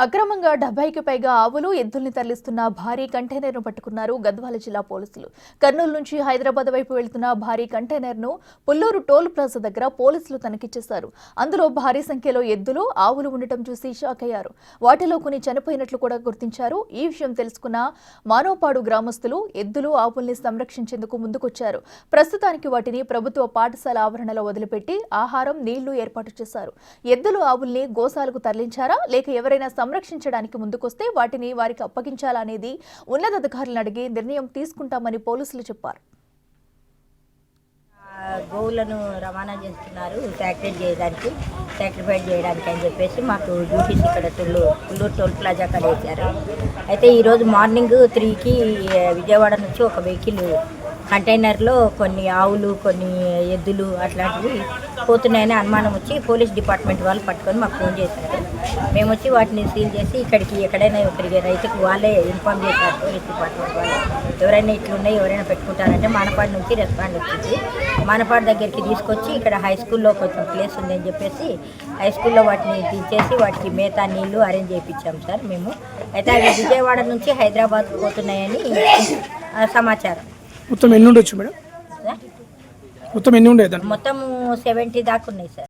అక్రమంగా 70కి పైగా ఆవులు ఎద్దుల్ని తరలిస్తున్న భారీ కంటైనర్ను పట్టుకున్నారు గద్వాల జిల్లా పోలీసులు. కర్నూలు నుంచి హైదరాబాద్ వైపు వెళ్తున్న భారీ కంటైనర్ను పుల్లూరు టోల్ ప్లాజా దగ్గర పోలీసులు తనిఖీ చేశారు. అందులో భారీ సంఖ్యలో ఎద్దులు, ఆవులు ఉండటం చూసి షాక్ అయ్యారు. వాటిలో కొన్ని చనిపోయినట్లు కూడా గుర్తించారు. ఈ విషయం తెలుసుకున్న మానవపాడు గ్రామస్తులు ఎద్దులు, ఆవుల్ని సంరక్షించేందుకు ముందుకొచ్చారు. ప్రస్తుతానికి వాటిని ప్రభుత్వ పాఠశాల ఆవరణలో వదిలిపెట్టి ఆహారం, నీళ్లు ఏర్పాటు చేశారు. ఎద్దులు, ఆవుల్ని గోశాలకు తరలించారా లేక ఎవరైనా సంరక్షించడానికి ముందుకొస్తే వాటిని వారికి అప్పగించాలనేది ఉన్నతాధికారులను అడిగి నిర్ణయం తీసుకుంటామని పోలీసులు చెప్పారు. గోవులను రవాణా చేస్తున్నారు సాక్రిఫైడ్ చేయడానికి అని చెప్పేసి మాకు డ్యూటీస్ ఇక్కడ పుల్లూరు టోల్ ప్లాజా కాడ వేశారు. అయితే ఈరోజు మార్నింగ్ 3కి విజయవాడ నుంచి ఒక వెహికల్ కంటైనర్లో కొన్ని ఆవులు, కొన్ని ఎద్దులు అట్లాంటివి పోతున్నాయని అనుమానం వచ్చి పోలీస్ డిపార్ట్మెంట్ వాళ్ళు పట్టుకొని మాకు ఫోన్ చేశారు. మేము వచ్చి వాటిని సీల్ చేసి ఇక్కడికి ఎక్కడైనా ఒకరికి రైతుకు వాళ్ళే ఇన్ఫార్మ్ చేశారు. పోలీస్ డిపార్ట్మెంట్ వాళ్ళు ఎవరైనా ఇట్లున్నాయి, ఎవరైనా పెట్టుకుంటారంటే మానపాడు నుంచి రెస్పాండ్ వచ్చింది. మానపాడు దగ్గరికి తీసుకొచ్చి ఇక్కడ హై స్కూల్లో కొంచెం ప్లేస్ ఉందని చెప్పేసి హై స్కూల్లో వాటిని తీసేసి వాటికి మేతా నీళ్లు అరేంజ్ చేయించాం సార్ మేము. అయితే అవి విజయవాడ నుంచి హైదరాబాద్ పోతున్నాయని సమాచారం. మొత్తం ఎన్ని ఉండొచ్చు మేడం? మొత్తం ఎన్ని ఉండేది? మొత్తం 70 దాకా ఉన్నాయి సార్.